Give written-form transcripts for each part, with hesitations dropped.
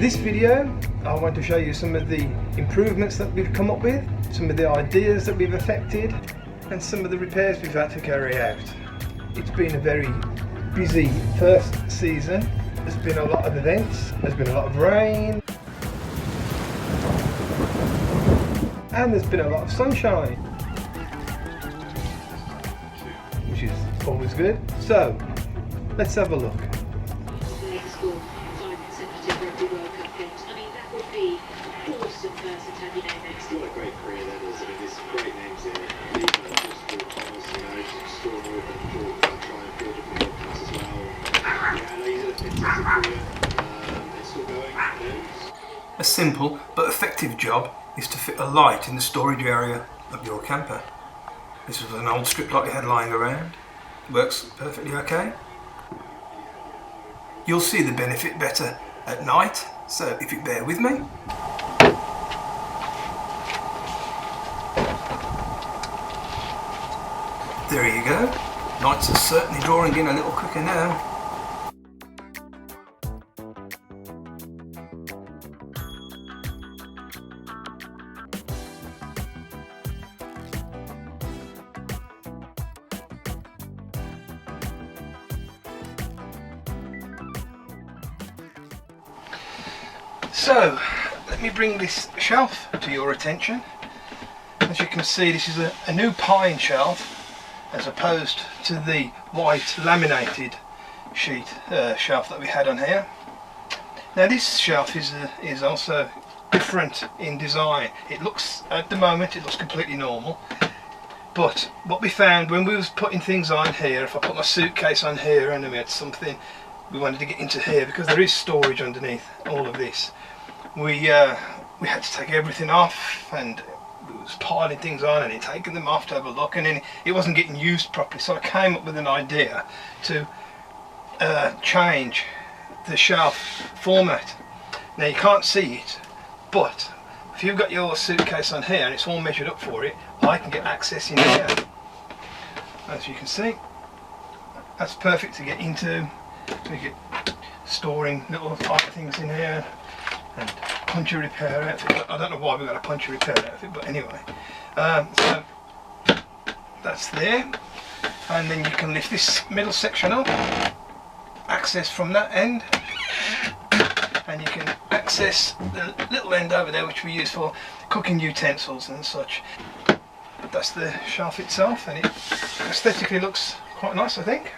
this video I want to show you some of the improvements that we've come up with, some of the ideas that we've affected, and some of the repairs we've had to carry out. It's been a very busy first season. There's been a lot of events, there's been a lot of rain, and there's been a lot of sunshine, which is always good. So let's have a look. What a great career that is. I mean, there's some great names in it. Try and build up the podcast as well. Yeah, no, he's had a fantastic career. It's still going. A simple but effective job is to fit a light in the storage area of your camper. This was an old strip light we had lying around. Works perfectly okay. You'll see the benefit better at night, so if you bear with me. There you go. Lights are certainly drawing in a little quicker now. So, let me bring this shelf to your attention. As you can see, this is a new pine shelf as opposed to the white laminated sheet shelf that we had on here. Now this shelf is also different in design. It looks, at the moment, it looks completely normal. But what we found when we was putting things on here, if I put my suitcase on here and we had something we wanted to get into here, because there is storage underneath all of this, we had to take everything off, and we was piling things on and then taking them off to have a look, and then it wasn't getting used properly. So I came up with an idea to change the shelf format. Now you can't see it, but if you've got your suitcase on here and it's all measured up for it, I can get access in here. As you can see, that's perfect to get into. We get storing little type of things in here, and puncture repair outfit. I don't know why we've got a puncture repair outfit, but anyway. So that's there, and then you can lift this middle section up, access from that end, and you can access the little end over there which we use for cooking utensils and such. But that's the shelf itself, and it aesthetically looks quite nice, I think.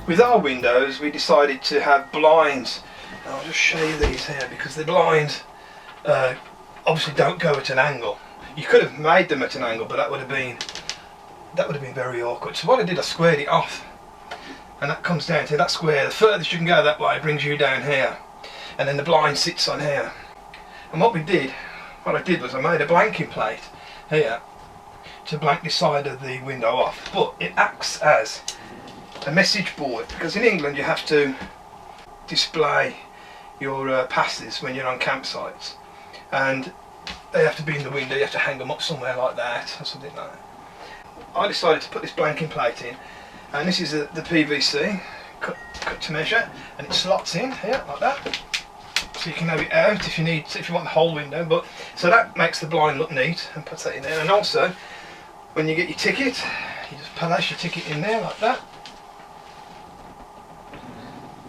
With our windows, we decided to have blinds. I'll just show you these here, because the blinds obviously don't go at an angle. You could have made them at an angle, but that would have been very awkward. So what I did, I squared it off, and that comes down to that square. The furthest you can go that way brings you down here, and then the blind sits on here. And what I did was I made a blanking plate here to blank this side of the window off, but it acts as a message board, because in England you have to display your passes when you're on campsites, and they have to be in the window. You have to hang them up somewhere like that or something like that. I decided to put this blanking plate in, and this is the PVC cut to measure, and it slots in here like that, so you can have it out if you want the whole window. But so that makes the blind look neat, and puts that in there. And also when you get your ticket, you just place your ticket in there like that,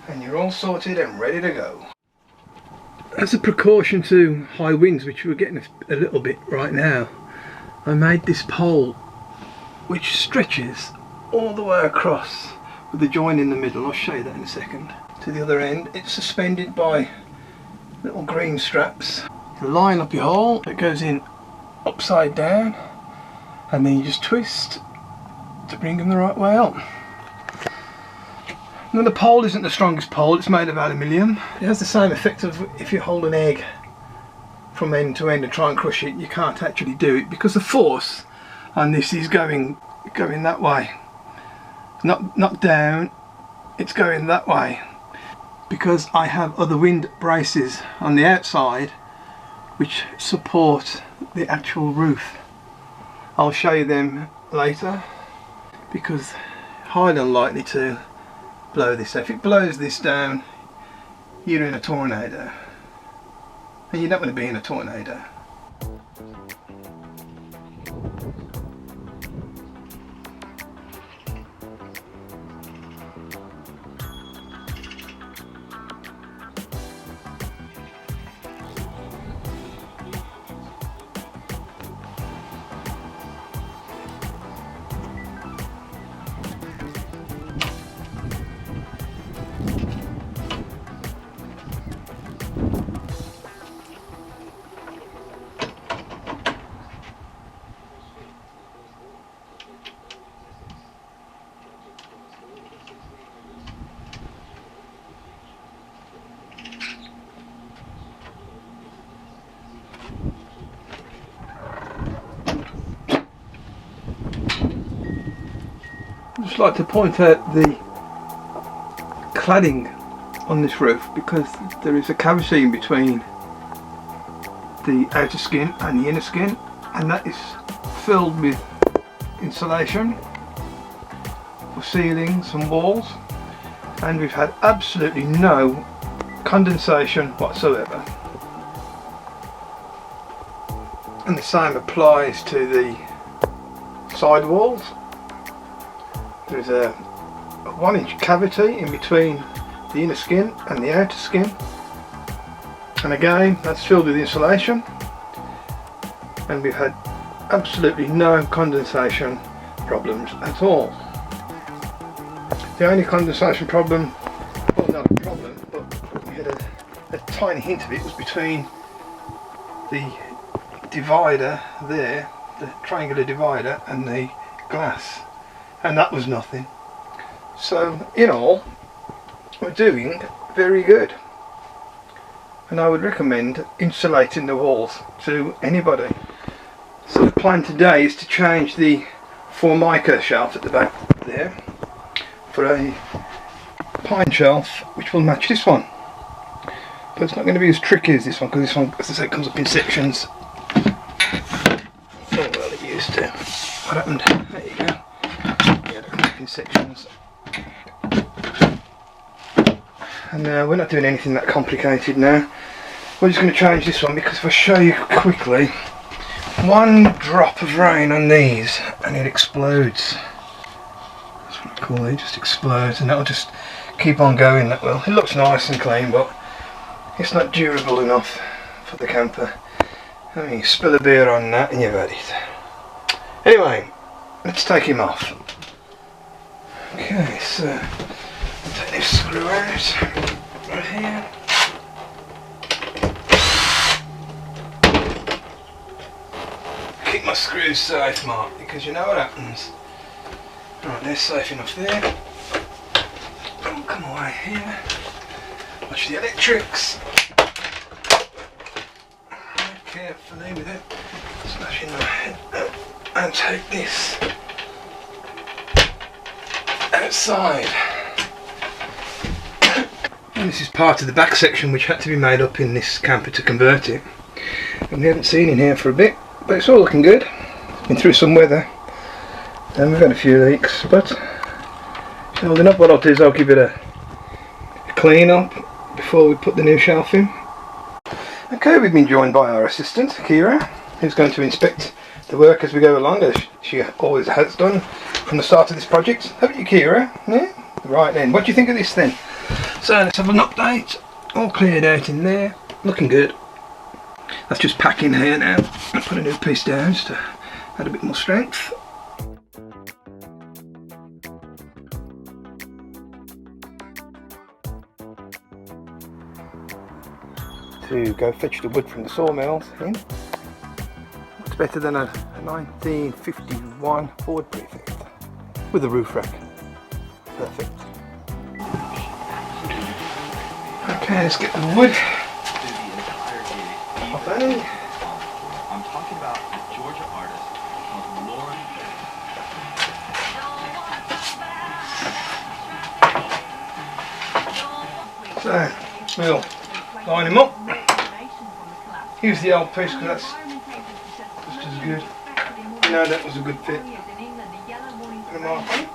and you're all sorted and ready to go. As a precaution to high winds, which we're getting a little bit right now, I made this pole which stretches all the way across with the join in the middle. I'll show you that in a second. To the other end, it's suspended by little green straps. You line up your hole, it goes in upside down, and then you just twist to bring them the right way up. Now the pole isn't the strongest pole, it's made of aluminium. It has the same effect of if you hold an egg from end to end and try and crush it, you can't actually do it, because the force on this is going that way. Not down, it's going that way. Because I have other wind braces on the outside, which support the actual roof. I'll show you them later, because highly unlikely to blow this. If it blows this down, you're in a tornado, and you don't want to be in a tornado. I'd just like to point out the cladding on this roof, because there is a cavity in between the outer skin and the inner skin, and that is filled with insulation for ceilings and walls, and we've had absolutely no condensation whatsoever. And the same applies to the side walls. There's a 1-inch cavity in between the inner skin and the outer skin, and again that's filled with insulation, and we've had absolutely no condensation problems at all. The only condensation problem, well, not a problem, but we had a tiny hint of it, was between the divider there, the triangular divider, and the glass, and that was nothing. So in all, we're doing very good, and I would recommend insulating the walls to anybody. So the plan today is to change the Formica shelf at the back there for a pine shelf which will match this one, but it's not going to be as tricky as this one, because this one, as I say, comes up in sections. Oh well, it used to. What happened? There you go. Yeah, it comes up in sections. And we're not doing anything that complicated now. We're just going to change this one, because if I show you quickly, one drop of rain on these and it explodes. That's what I call it, it just explodes, and that'll just keep on going. That will. It looks nice and clean, but it's not durable enough for the camper. I mean, you spill a beer on that and you've had it. Anyway, let's take him off. Okay, so take this screw out right here. Keep my screws safe, Mark, because you know what happens. Right, they're safe enough there. Oh, come away here. Watch the electrics. Carefully with it, smashing my head up, and take this outside. And this is part of the back section which had to be made up in this camper to convert it, and we haven't seen in here for a bit, but it's all looking good. It's been through some weather and we've had a few leaks, but it's holding up. What I'll do is I'll give it a clean up before we put the new shelf in. Okay, we've been joined by our assistant Kira, who's going to inspect the work as we go along, as she always has done from the start of this project. Haven't you, Kira? Yeah? Right then, what do you think of this then? So let's have an update. All cleared out in there, looking good. That's just packing here now. I'll put a new piece down just to add a bit more strength. To go fetch the wood from the sawmills in. It's better than a 1951 Ford Prefect with a roof rack. Perfect. Okay, let's get the wood. Okay. I'm talking about a Georgia artist called Lauren. So we'll line him up use the old piece because that's just as good. No, that was a good fit. Put a mark on it.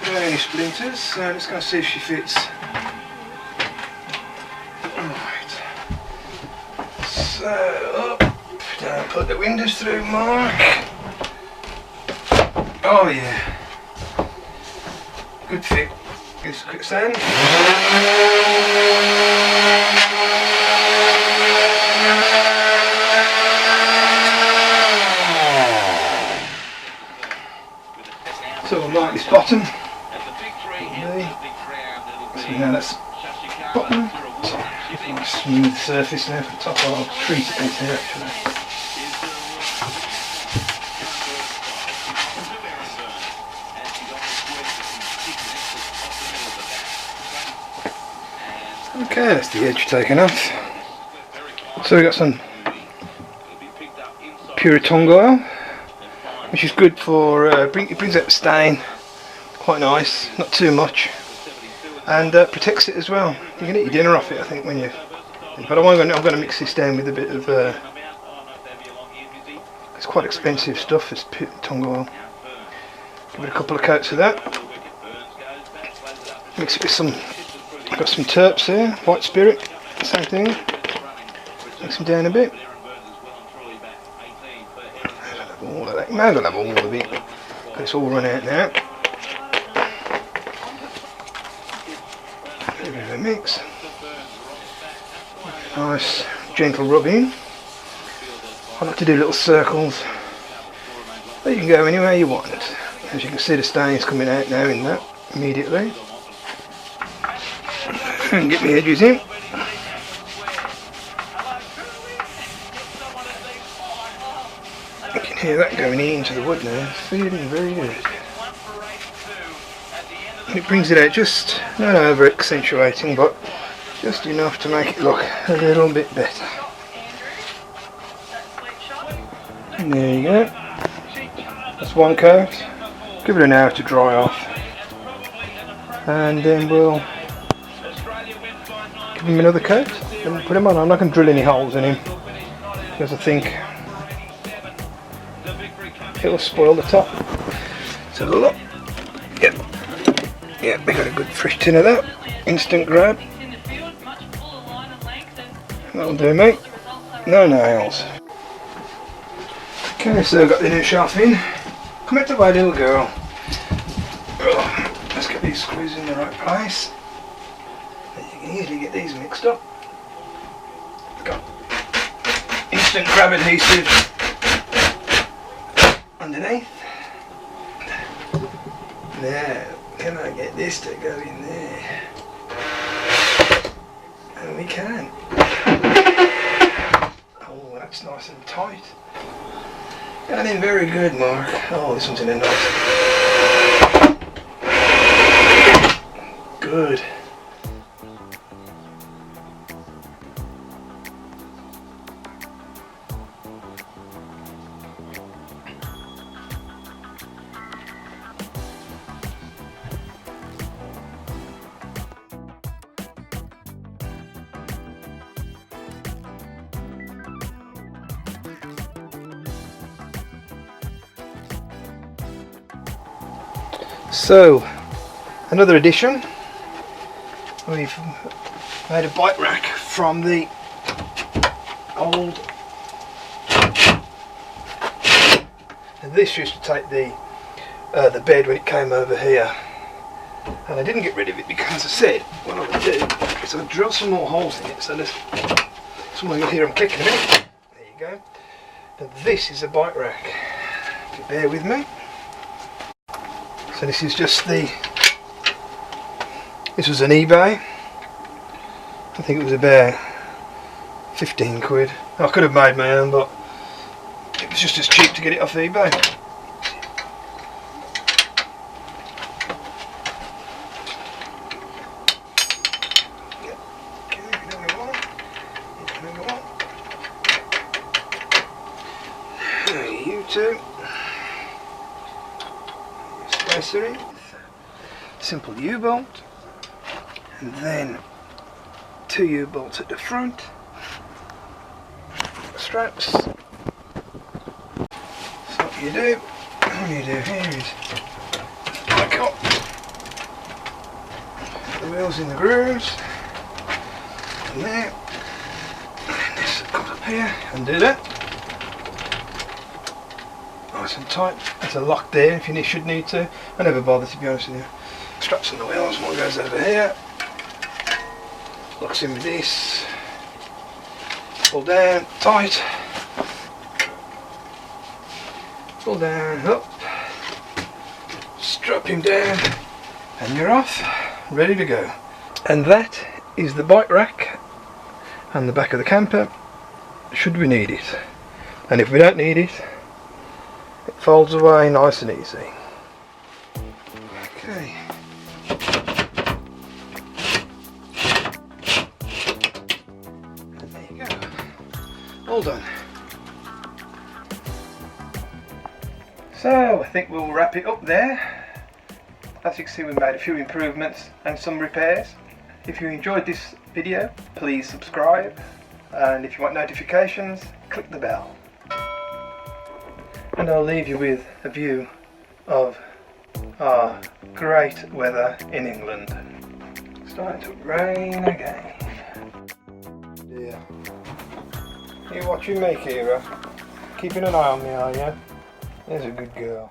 Any splinters, so let's go and see if she fits. Alright. So up, down, put the windows through, Mark. Oh yeah. Good fit. Give us a quick sand. So we'll mark this bottom. So now that's bottom, nice smooth surface now for the top. I'll treat it this here actually. Okay, that's the edge taken off. So we've got some pure tongue oil, which is good for, it brings out the stain, quite nice, not too much. And protects it as well. You can eat your dinner off it, I think, when you. But I'm going to mix this down with a bit of. It's quite expensive stuff. It's tongue oil. Give it a couple of coats of that. Mix it with some. I've got some terps here, white spirit, same thing. Mix them down a bit. All of that. May as well have all of it. But it's all run out now. A bit of a mix. Nice gentle rubbing. I like to do little circles. But you can go anywhere you want. As you can see, the stain's coming out now in that immediately. And get my edges in. You can hear that going into the wood now. It's feeling very good. And it brings it out just, not over accentuating, but just enough to make it look a little bit better. And there you go. That's one coat. Give it an hour to dry off. And then we'll give him another coat and put him on. I'm not going to drill any holes in him because I think it'll spoil the top. So look. Yep. Yeah, we got a good fresh tin of that. Instant grab. That'll do, mate. No nails. Okay, so I've got the new shelf in. Come out the way, little girl. Oh, let's get these screws in the right place. You can easily get these mixed up. Got instant grab adhesive underneath. Now, can I get this to go in there? And we can. Oh, that's nice and tight. Got in very good, Mark. Oh, this one's in a nice. Good. So, another addition. We've made a bike rack from the old. And this used to take the bed when it came over here, and I didn't get rid of it because I said what I would do is I'd drill some more holes in it. So there's someone will hear them clicking a minute. There you go. And this is a bike rack. If you bear with me. So this is just the. This was an eBay. I think it was about 15 quid. I could have made my own, but it was just as cheap to get it off eBay. two. Spacer in. Simple U-bolt. And then 2 U-bolts at the front. Straps. So what you do here is back up the wheels in the grooves. And there. And this comes up here and do that. Nice and tight. There's a lock there if you should need to. I never bother, to be honest with you. Straps on the wheels, one goes over here. Locks in with this. Pull down, tight. Pull down, up. Strap him down, and you're off, ready to go. And that is the bike rack and the back of the camper, should we need it. And if we don't need it, it folds away nice and easy. Okay. And there you go. All done. So I think we'll wrap it up there. As you can see, we've made a few improvements and some repairs. If you enjoyed this video, please subscribe, and if you want notifications, click the bell. And I'll leave you with a view of our great weather in England. It's starting to rain again. Yeah. You watching me, Kira? Keeping an eye on me, are you? There's a good girl.